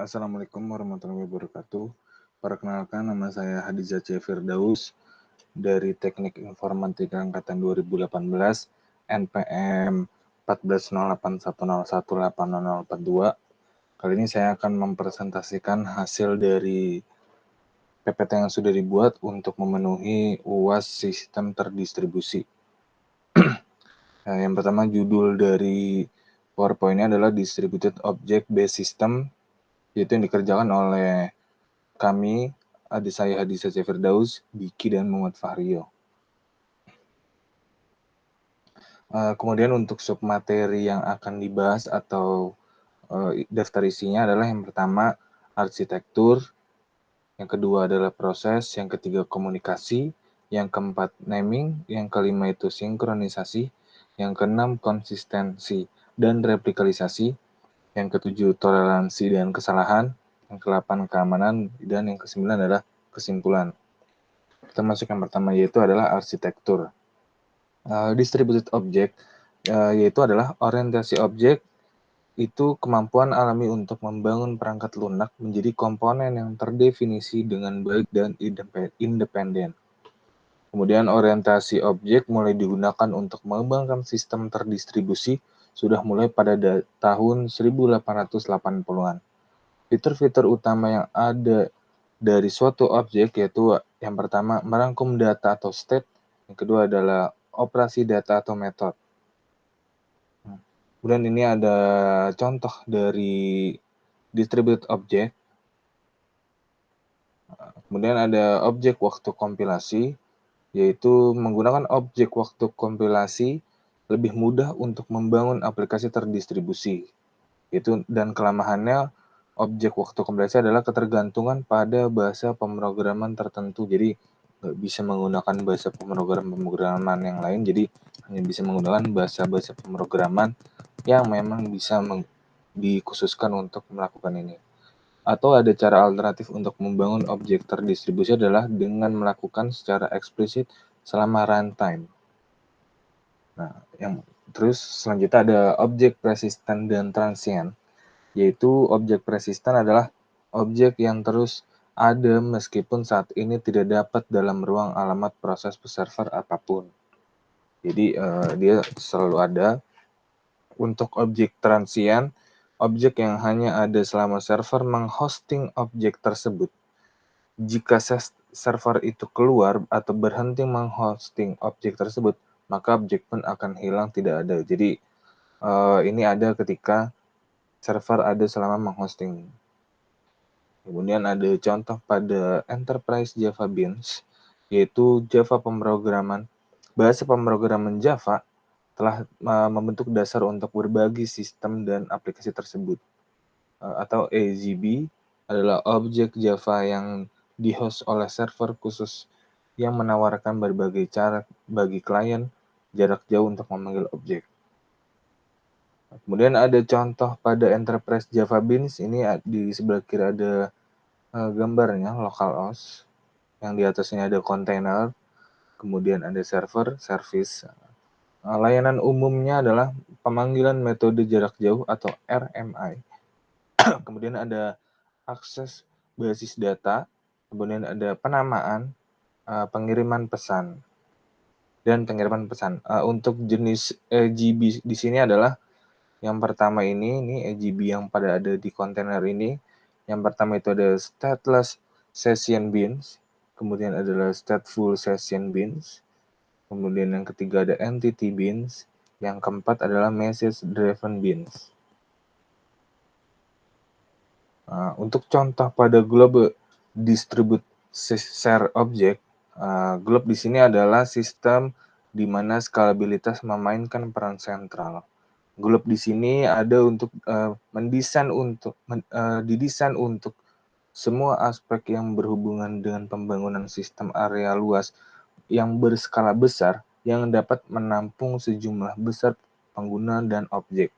Assalamualaikum warahmatullahi wabarakatuh. Perkenalkan, nama saya Hadiza C. Firdaus dari Teknik Informatika Angkatan 2018, NPM 140810180042. Kali ini saya akan mempresentasikan hasil dari PPT yang sudah dibuat untuk memenuhi UAS Sistem Terdistribusi. Yang pertama, judul dari PowerPoint-nya adalah Distributed Object Based System, yaitu yang dikerjakan oleh kami, adik saya Hadisa C. Firdaus, Diki, dan Muhammad Fahrio. Kemudian untuk submateri yang akan dibahas atau daftar isinya adalah yang pertama arsitektur, yang kedua adalah proses, yang ketiga komunikasi, yang keempat naming, yang kelima itu sinkronisasi, yang keenam konsistensi dan replikalisasi, yang ketujuh toleransi dan kesalahan, yang kedelapan keamanan, dan yang kesembilan adalah kesimpulan. Kita masuk yang pertama, yaitu adalah arsitektur. Distributed object yaitu adalah orientasi objek itu kemampuan alami untuk membangun perangkat lunak menjadi komponen yang terdefinisi dengan baik dan independen. Kemudian orientasi objek mulai digunakan untuk mengembangkan sistem terdistribusi sudah mulai pada tahun 1880-an. Fitur-fitur utama yang ada dari suatu objek yaitu yang pertama merangkum data atau state, yang kedua adalah operasi data atau metode. Kemudian ini ada contoh dari distributed object. Kemudian ada objek waktu kompilasi, yaitu menggunakan objek waktu kompilasi lebih mudah untuk membangun aplikasi terdistribusi. Dan kelemahannya objek waktu kompilasi adalah ketergantungan pada bahasa pemrograman tertentu. Jadi nggak bisa menggunakan bahasa pemrograman yang lain, jadi hanya bisa menggunakan bahasa-bahasa pemrograman yang memang bisa dikhususkan untuk melakukan ini. Atau ada cara alternatif untuk membangun objek terdistribusi adalah dengan melakukan secara eksplisit selama runtime. Nah, terus selanjutnya ada objek persistent dan transient, yaitu objek persistent adalah objek yang terus ada meskipun saat ini tidak dapat dalam ruang alamat proses server apapun. Jadi dia selalu ada. Untuk objek transient, objek yang hanya ada selama server menghosting objek tersebut. Jika server itu keluar atau berhenti menghosting objek tersebut, maka objek pun akan hilang, tidak ada. Jadi ini ada ketika server ada selama menghosting. Kemudian ada contoh pada Enterprise Java Beans, yaitu bahasa pemrograman Java telah membentuk dasar untuk berbagi sistem dan aplikasi tersebut. Atau AZB adalah objek Java yang dihost oleh server khusus yang menawarkan berbagai cara bagi klien jarak jauh untuk memanggil objek. Kemudian ada contoh pada Enterprise Java Beans, ini di sebelah kiri ada gambarnya localhost, yang di atasnya ada container, kemudian ada server, service. Layanan umumnya adalah pemanggilan metode jarak jauh atau RMI. Kemudian ada akses basis data, kemudian ada penamaan, pengiriman pesan, dan pengiriman pesan. Untuk jenis AGB di sini adalah yang pertama ini AGB yang pada ada di kontainer ini. Yang pertama itu ada stateless session beans, kemudian adalah stateful session beans, kemudian yang ketiga ada entity beans, yang keempat adalah message driven beans. Untuk contoh pada globe distribute share object, globe di sini adalah sistem di mana skalabilitas memainkan peran sentral. Globe di sini ada untuk didesain untuk semua aspek yang berhubungan dengan pembangunan sistem area luas yang berskala besar yang dapat menampung sejumlah besar pengguna dan objek.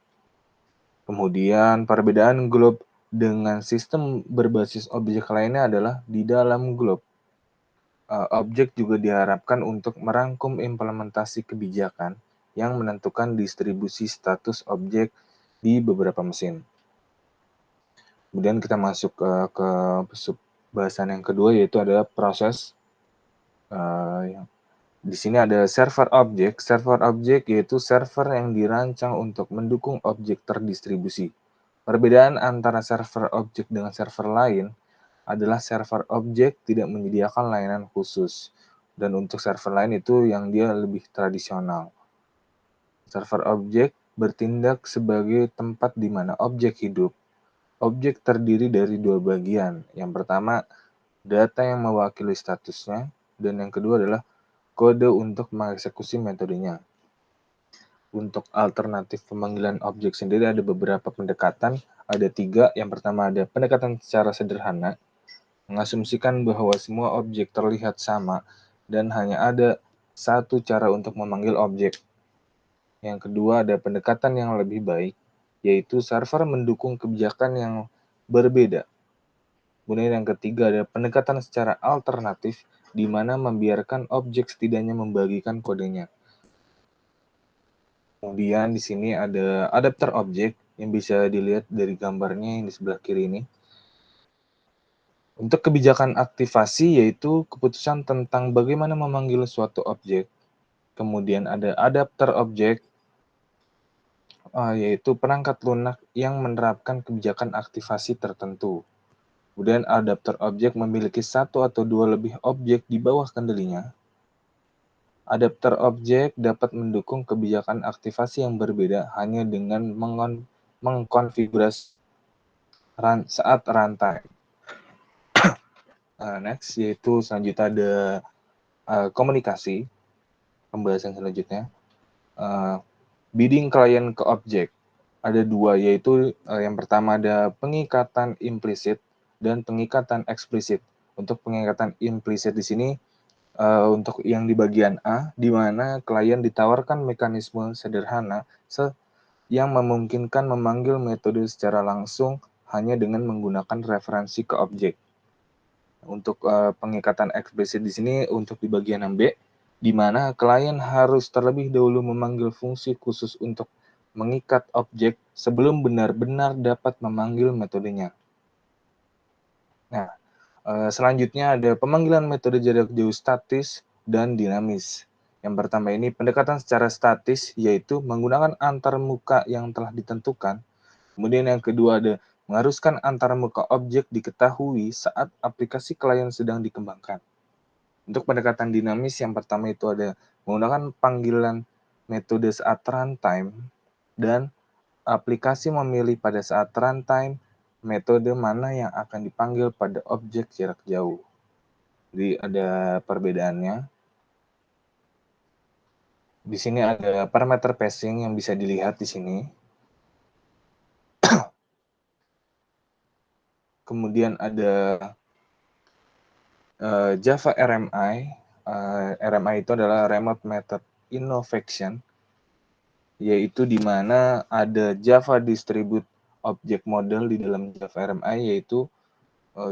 Kemudian perbedaan globe dengan sistem berbasis objek lainnya adalah di dalam globe, objek juga diharapkan untuk merangkum implementasi kebijakan yang menentukan distribusi status objek di beberapa mesin. Kemudian kita masuk ke bahasan yang kedua, yaitu adalah proses. Di sini ada server objek. Server objek yaitu server yang dirancang untuk mendukung objek terdistribusi. Perbedaan antara server objek dengan server lain adalah server objek tidak menyediakan layanan khusus. Dan untuk server lain itu yang dia lebih tradisional. Server objek bertindak sebagai tempat di mana objek hidup. Objek terdiri dari dua bagian. Yang pertama, data yang mewakili statusnya, dan yang kedua adalah kode untuk mengeksekusi metodenya. Untuk alternatif pemanggilan objek sendiri ada beberapa pendekatan, ada 3. Yang pertama ada pendekatan secara sederhana, mengasumsikan bahwa semua objek terlihat sama dan hanya ada satu cara untuk memanggil objek. Yang kedua ada pendekatan yang lebih baik, yaitu server mendukung kebijakan yang berbeda. Kemudian yang ketiga ada pendekatan secara alternatif, di mana membiarkan objek setidaknya membagikan kodenya. Kemudian di sini ada adapter objek yang bisa dilihat dari gambarnya yang di sebelah kiri ini. Untuk kebijakan aktivasi yaitu keputusan tentang bagaimana memanggil suatu objek. Kemudian ada adapter objek, yaitu perangkat lunak yang menerapkan kebijakan aktivasi tertentu. Kemudian adapter objek memiliki satu atau dua lebih objek di bawah kendalinya. Adapter objek dapat mendukung kebijakan aktivasi yang berbeda hanya dengan mengkonfigurasi saat runtime. Next, yaitu selanjutnya ada komunikasi, pembahasan selanjutnya. Bidding klien ke objek. Ada 2, yaitu yang pertama ada pengikatan implisit dan pengikatan eksplisit. Untuk pengikatan implisit di sini, untuk yang di bagian A, di mana klien ditawarkan mekanisme sederhana yang memungkinkan memanggil metode secara langsung hanya dengan menggunakan referensi ke objek. Untuk pengikatan eksplisit di sini untuk di bagian yang B, di mana klien harus terlebih dahulu memanggil fungsi khusus untuk mengikat objek sebelum benar-benar dapat memanggil metodenya. Nah, selanjutnya ada pemanggilan metode jarak jauh statis dan dinamis. Yang pertama ini pendekatan secara statis, yaitu menggunakan antarmuka yang telah ditentukan. Kemudian yang kedua ada mengharuskan antarmuka objek diketahui saat aplikasi klien sedang dikembangkan. Untuk pendekatan dinamis yang pertama itu ada menggunakan panggilan metode saat runtime dan aplikasi memilih pada saat runtime metode mana yang akan dipanggil pada objek jarak jauh. Jadi ada perbedaannya. Di sini ada parameter passing yang bisa dilihat di sini. Kemudian ada Java RMI. RMI itu adalah Remote Method Innovation, yaitu di mana ada Java Distribute Object Model di dalam Java RMI, yaitu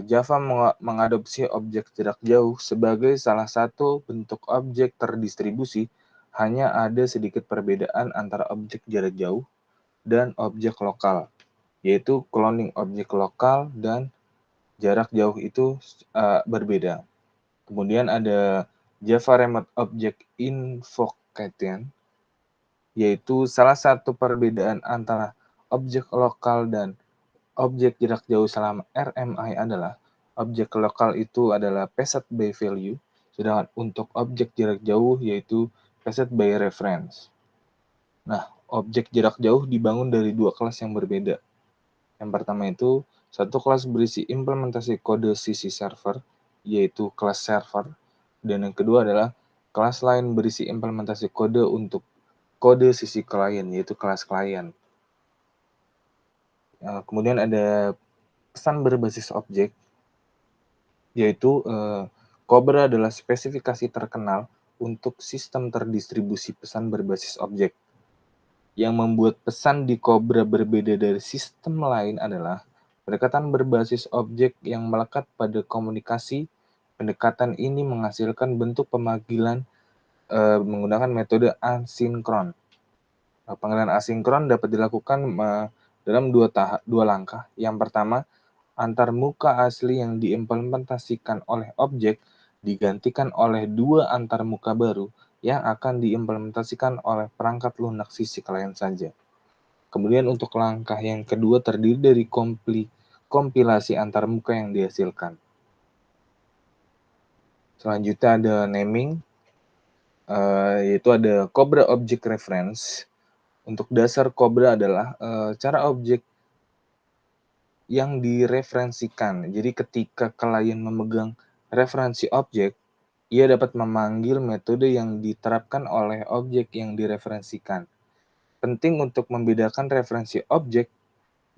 Java mengadopsi objek jarak jauh sebagai salah satu bentuk objek terdistribusi. Hanya ada sedikit perbedaan antara objek jarak jauh dan objek lokal, yaitu cloning objek lokal dan jarak jauh itu berbeda. Kemudian ada Java Remote Object Invocation, yaitu salah satu perbedaan antara objek lokal dan objek jarak jauh selama RMI adalah objek lokal itu adalah passed by value, sedangkan untuk objek jarak jauh yaitu passed by reference. Nah, objek jarak jauh dibangun dari 2 kelas yang berbeda. Yang pertama itu satu kelas berisi implementasi kode sisi server, yaitu kelas server, dan yang kedua adalah kelas lain berisi implementasi kode untuk kode sisi klien, yaitu kelas klien. Kemudian ada pesan berbasis objek, yaitu Cobra adalah spesifikasi terkenal untuk sistem terdistribusi pesan berbasis objek. Yang membuat pesan di Cobra berbeda dari sistem lain adalah pendekatan berbasis objek yang melekat pada komunikasi. Pendekatan ini menghasilkan bentuk pemanggilan menggunakan metode asinkron. Panggilan asinkron dapat dilakukan dalam dua langkah. Yang pertama, antarmuka asli yang diimplementasikan oleh objek digantikan oleh dua antarmuka baru yang akan diimplementasikan oleh perangkat lunak sisi klien saja. Kemudian untuk langkah yang kedua terdiri dari kompilasi antarmuka yang dihasilkan. Selanjutnya ada naming, yaitu ada Cobra Object Reference. Untuk dasar Cobra adalah cara objek yang direferensikan. Jadi ketika klien memegang referensi objek, ia dapat memanggil metode yang diterapkan oleh objek yang direferensikan. Penting untuk membedakan referensi objek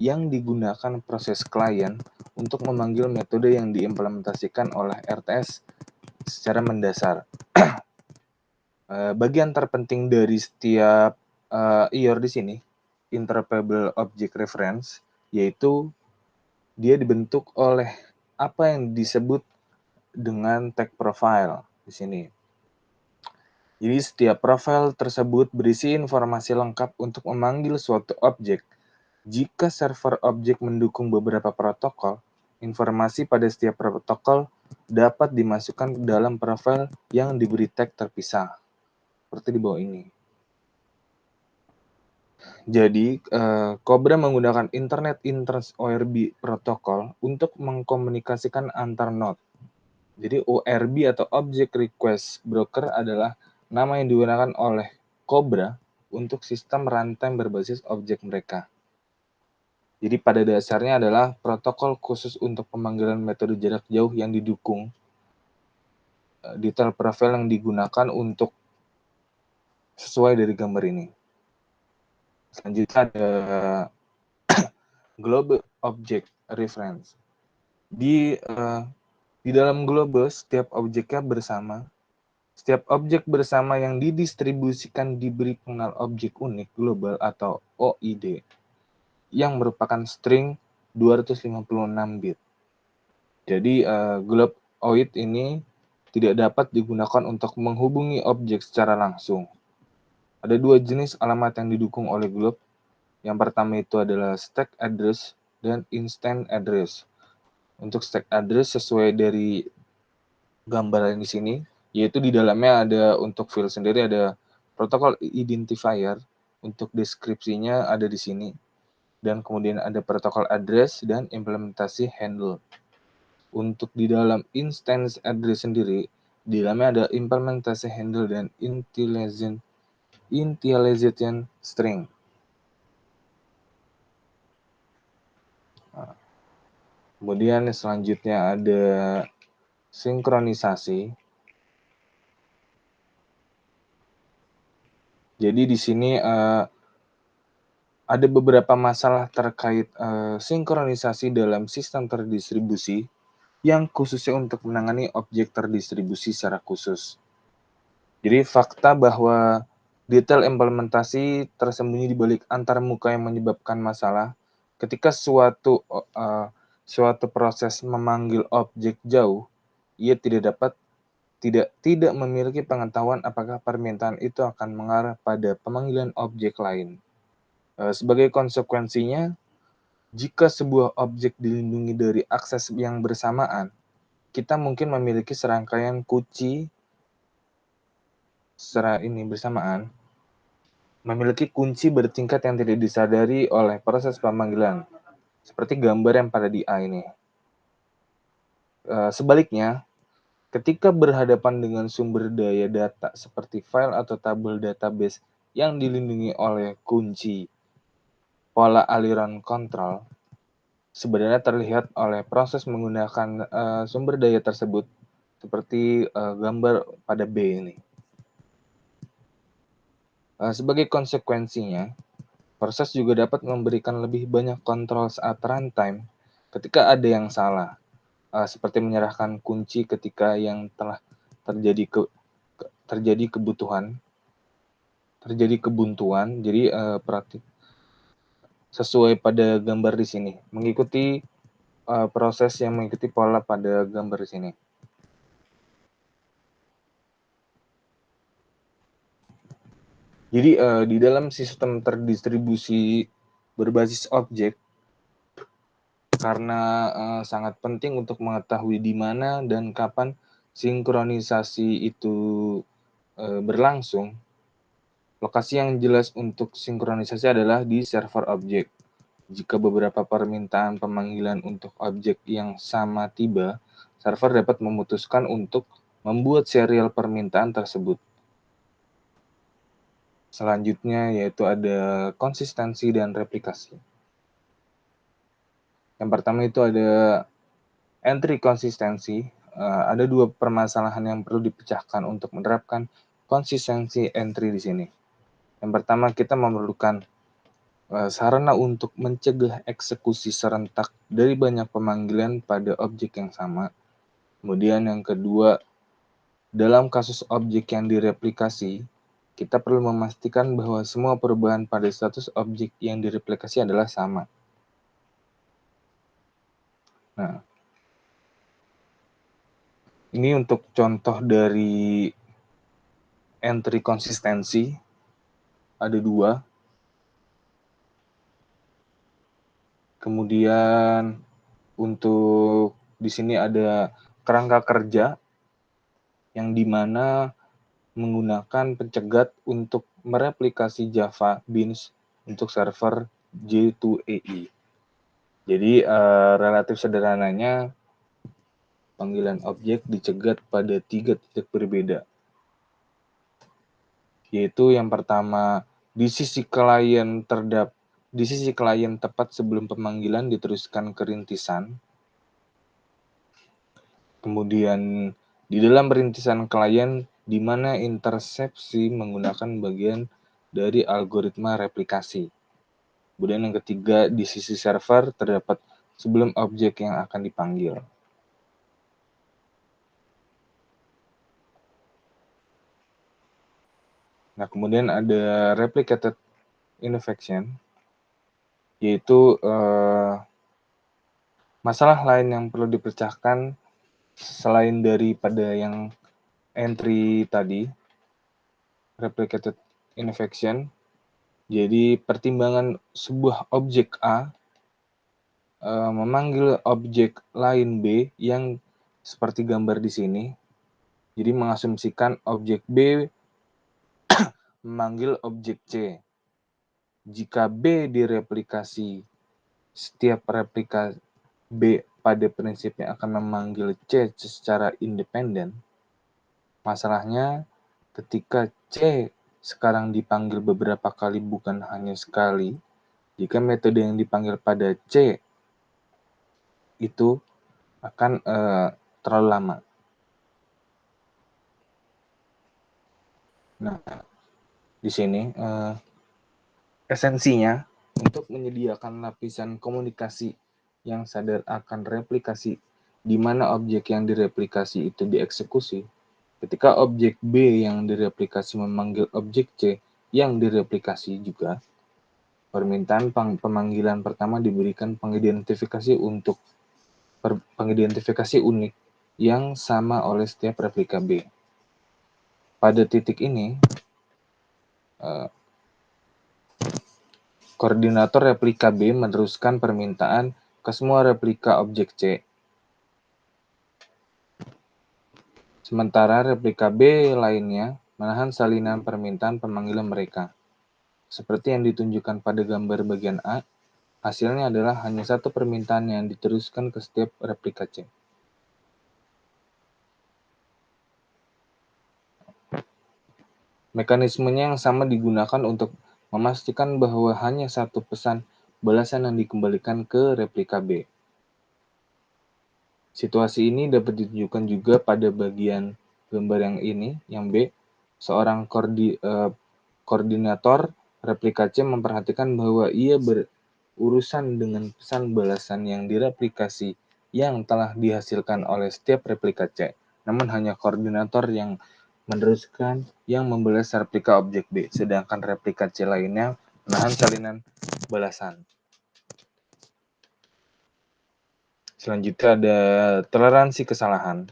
yang digunakan proses klien untuk memanggil metode yang diimplementasikan oleh RTS secara mendasar. Bagian terpenting dari setiap IOR di sini, Interpretable Object Reference, yaitu dia dibentuk oleh apa yang disebut dengan tag profile di sini. Jadi setiap profil tersebut berisi informasi lengkap untuk memanggil suatu objek. Jika server objek mendukung beberapa protokol, informasi pada setiap protokol dapat dimasukkan ke dalam profil yang diberi tag terpisah, seperti di bawah ini. Jadi, Cobra menggunakan Internet Interest ORB protokol untuk mengkomunikasikan antar node. Jadi ORB atau Object Request Broker adalah nama yang digunakan oleh Cobra untuk sistem runtime berbasis objek mereka. Jadi pada dasarnya adalah protokol khusus untuk pemanggilan metode jarak jauh yang didukung. Detail profil yang digunakan untuk sesuai dari gambar ini. Selanjutnya ada Global Object Reference. Di dalam global, setiap objeknya bersama. Setiap objek bersama yang didistribusikan diberi pengenal objek unik global atau OID yang merupakan string 256 bit. Jadi glob OID ini tidak dapat digunakan untuk menghubungi objek secara langsung. Ada dua jenis alamat yang didukung oleh glob. Yang pertama itu adalah stack address dan instant address. Untuk stack address sesuai dari gambaran di sini, yaitu di dalamnya ada untuk file sendiri ada protokol identifier, untuk deskripsinya ada di sini, dan kemudian ada protokol address dan implementasi handle. Untuk di dalam instance address sendiri, di dalamnya ada implementasi handle dan initialization string. Kemudian selanjutnya ada sinkronisasi. Jadi di sini ada beberapa masalah terkait sinkronisasi dalam sistem terdistribusi yang khususnya untuk menangani objek terdistribusi secara khusus. Jadi fakta bahwa detail implementasi tersembunyi di balik antarmuka yang menyebabkan masalah ketika suatu proses memanggil objek jauh, ia tidak memiliki pengetahuan apakah permintaan itu akan mengarah pada pemanggilan objek lain. Sebagai konsekuensinya, jika sebuah objek dilindungi dari akses yang bersamaan, kita mungkin memiliki serangkaian kunci bersamaan, memiliki kunci bertingkat yang tidak disadari oleh proses pemanggilan, seperti gambar yang pada di A ini. Sebaliknya, ketika berhadapan dengan sumber daya data seperti file atau tabel database yang dilindungi oleh kunci pola aliran kontrol, sebenarnya terlihat oleh proses menggunakan sumber daya tersebut, seperti gambar pada B ini. Sebagai konsekuensinya, proses juga dapat memberikan lebih banyak kontrol saat runtime ketika ada yang salah, seperti menyerahkan kunci ketika yang telah terjadi kebuntuan. Jadi sesuai pada gambar di sini, mengikuti proses yang mengikuti pola pada gambar di sini. Jadi di dalam sistem terdistribusi berbasis objek, karena sangat penting untuk mengetahui di mana dan kapan sinkronisasi itu berlangsung. Lokasi yang jelas untuk sinkronisasi adalah di server objek. Jika beberapa permintaan pemanggilan untuk objek yang sama tiba, server dapat memutuskan untuk membuat serial permintaan tersebut. Selanjutnya yaitu ada konsistensi dan replikasi. Yang pertama itu ada entry konsistensi. Ada dua permasalahan yang perlu dipecahkan untuk menerapkan konsistensi entry di sini. Yang pertama, kita memerlukan sarana untuk mencegah eksekusi serentak dari banyak pemanggilan pada objek yang sama. Kemudian yang kedua, dalam kasus objek yang direplikasi, kita perlu memastikan bahwa semua perubahan pada status objek yang direplikasi adalah sama. Nah, ini untuk contoh dari entry konsistensi, ada dua. Kemudian untuk di sini ada kerangka kerja yang dimana menggunakan pencegat untuk mereplikasi Java Beans untuk server J2EE. Jadi relatif sederhananya panggilan objek dicegat pada 3 titik berbeda. Yaitu yang pertama di sisi klien tepat sebelum pemanggilan diteruskan ke rintisan. Kemudian di dalam rintisan klien di mana intersepsi menggunakan bagian dari algoritma replikasi. Kemudian yang ketiga di sisi server terdapat sebelum objek yang akan dipanggil. Nah, kemudian ada replicated infection, yaitu masalah lain yang perlu dipecahkan selain daripada yang entry tadi, replicated infection. Jadi pertimbangan sebuah objek A memanggil objek lain B yang seperti gambar di sini. Jadi mengasumsikan objek B memanggil objek C. Jika B direplikasi, setiap replika B pada prinsipnya akan memanggil C secara independen. Masalahnya ketika C sekarang dipanggil beberapa kali bukan hanya sekali, jika metode yang dipanggil pada C itu akan terlalu lama. Nah, di sini esensinya untuk menyediakan lapisan komunikasi yang sadar akan replikasi di mana objek yang direplikasi itu dieksekusi. Ketika objek B yang direplikasi memanggil objek C yang direplikasi juga, permintaan pemanggilan pertama diberikan pengidentifikasi unik yang sama oleh setiap replika B. Pada titik ini, koordinator replika B meneruskan permintaan ke semua replika objek C. Sementara replika B lainnya menahan salinan permintaan pemanggilan mereka. Seperti yang ditunjukkan pada gambar bagian A, hasilnya adalah hanya satu permintaan yang diteruskan ke setiap replika C. Mekanismenya yang sama digunakan untuk memastikan bahwa hanya satu pesan balasan yang dikembalikan ke replika B. Situasi ini dapat ditunjukkan juga pada bagian gambar yang ini, yang B. Seorang koordinator replika C memperhatikan bahwa ia berurusan dengan pesan balasan yang direplikasi yang telah dihasilkan oleh setiap replika C. Namun hanya koordinator yang meneruskan yang membalas replika objek B, sedangkan replika C lainnya menahan salinan balasan. Selanjutnya ada toleransi kesalahan,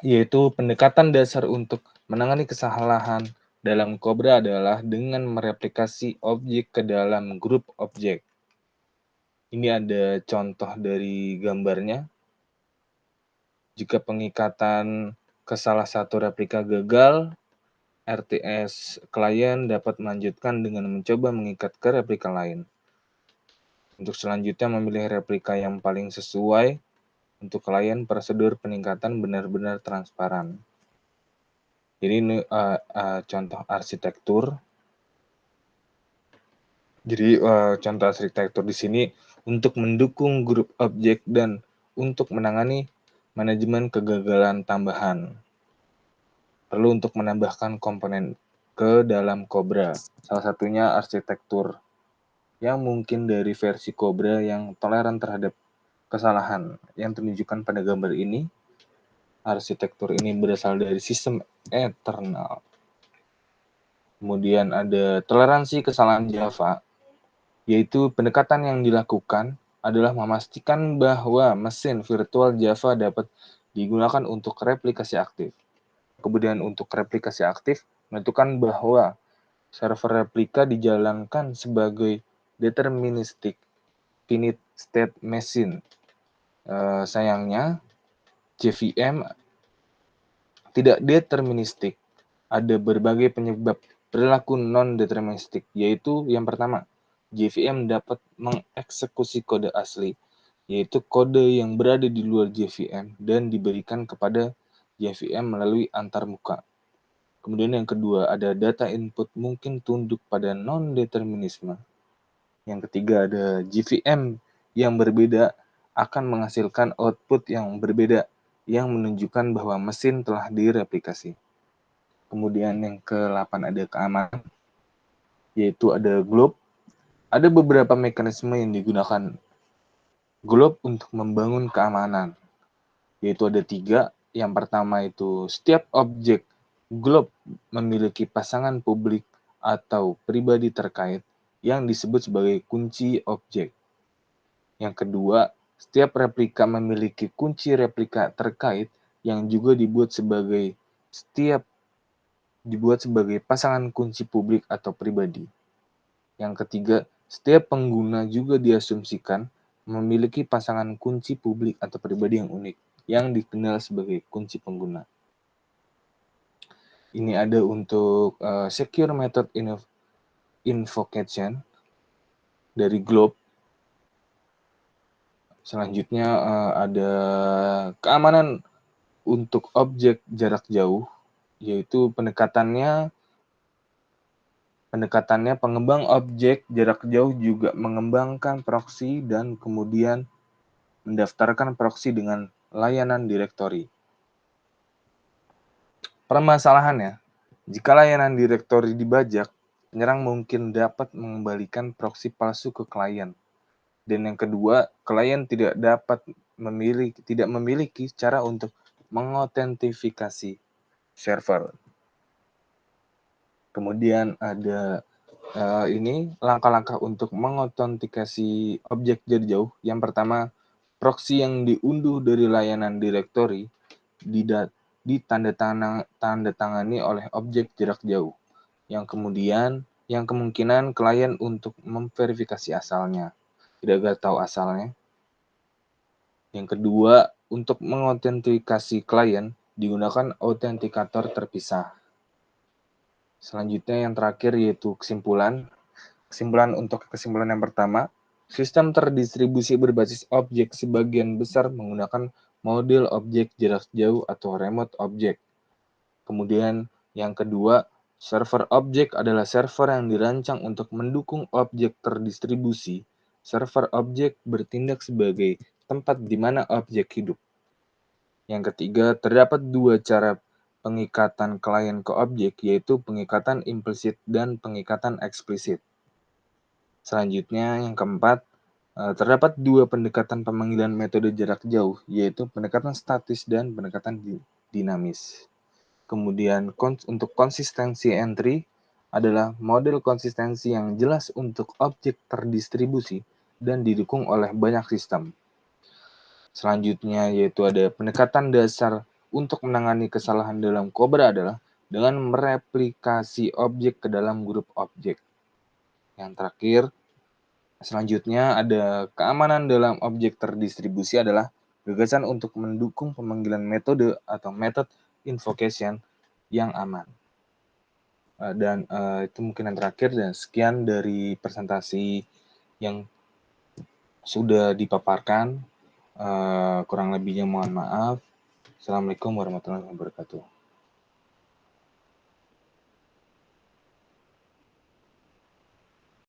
yaitu pendekatan dasar untuk menangani kesalahan dalam Cobra adalah dengan mereplikasi objek ke dalam grup objek. Ini ada contoh dari gambarnya. Jika pengikatan ke salah satu replika gagal, RTS klien dapat melanjutkan dengan mencoba mengikat ke replika lain. Untuk selanjutnya memilih replika yang paling sesuai. Untuk klien, prosedur peningkatan benar-benar transparan. Jadi ini contoh arsitektur. Jadi contoh arsitektur di sini untuk mendukung grup objek dan untuk menangani manajemen kegagalan tambahan. Perlu untuk menambahkan komponen ke dalam Cobra. Salah satunya arsitektur yang mungkin dari versi Cobra yang toleran terhadap kesalahan yang tunjukkan pada gambar ini. Arsitektur ini berasal dari sistem eternal. Kemudian ada toleransi kesalahan Java, yaitu pendekatan yang dilakukan adalah memastikan bahwa mesin virtual Java dapat digunakan untuk replikasi aktif. Kemudian untuk replikasi aktif, menentukan bahwa server replika dijalankan sebagai deterministic finite state machine. Sayangnya, JVM tidak deterministik. Ada berbagai penyebab perilaku non-deterministik, yaitu yang pertama, JVM dapat mengeksekusi kode asli, yaitu kode yang berada di luar JVM dan diberikan kepada JVM melalui antarmuka. Kemudian yang kedua, ada data input mungkin tunduk pada non-determinisme. Yang ketiga, ada JVM yang berbeda akan menghasilkan output yang berbeda yang menunjukkan bahwa mesin telah direplikasi. Kemudian yang ke-8 ada keamanan, yaitu ada GLOB. Ada beberapa mekanisme yang digunakan GLOB untuk membangun keamanan, yaitu ada 3. Yang pertama itu setiap objek GLOB memiliki pasangan publik atau pribadi terkait yang disebut sebagai kunci objek. Yang kedua, setiap replika memiliki kunci replika terkait yang juga dibuat sebagai pasangan kunci publik atau pribadi. Yang ketiga, setiap pengguna juga diasumsikan memiliki pasangan kunci publik atau pribadi yang unik, yang dikenal sebagai kunci pengguna. Ini ada untuk secure method invocation dari GLOB. Selanjutnya ada keamanan untuk objek jarak jauh, yaitu pendekatannya pengembang objek jarak jauh juga mengembangkan proxy dan kemudian mendaftarkan proxy dengan layanan direktori. Permasalahannya, jika layanan direktori dibajak, penyerang mungkin dapat mengembalikan proxy palsu ke klien. Dan yang kedua, klien tidak memiliki cara untuk mengotentifikasi server. Kemudian ada langkah-langkah untuk mengotentikasi objek jarak jauh. Yang pertama, proxy yang diunduh dari layanan direktori ditandatangani oleh objek jarak jauh. Yang kemungkinan klien untuk memverifikasi asalnya. Tidak tahu asalnya. Yang kedua, untuk mengautentikasi klien digunakan autentikator terpisah. Selanjutnya yang terakhir yaitu kesimpulan. Kesimpulan yang pertama, sistem terdistribusi berbasis objek sebagian besar menggunakan model objek jarak jauh atau remote object. Kemudian yang kedua, server objek adalah server yang dirancang untuk mendukung objek terdistribusi. Server objek bertindak sebagai tempat di mana objek hidup. Yang ketiga, terdapat 2 cara pengikatan klien ke objek, yaitu pengikatan implisit dan pengikatan eksplisit. Selanjutnya, yang keempat, terdapat 2 pendekatan pemanggilan metode jarak jauh, yaitu pendekatan statis dan pendekatan dinamis. Kemudian untuk konsistensi entry adalah model konsistensi yang jelas untuk objek terdistribusi dan didukung oleh banyak sistem. Selanjutnya yaitu ada pendekatan dasar untuk menangani kesalahan dalam Cobra adalah dengan mereplikasi objek ke dalam grup objek. Yang terakhir, selanjutnya ada keamanan dalam objek terdistribusi adalah gagasan untuk mendukung pemanggilan metode atau method invocation yang aman. Itu mungkin yang terakhir, dan sekian dari presentasi yang sudah dipaparkan. Kurang lebihnya mohon maaf. Assalamualaikum warahmatullahi wabarakatuh.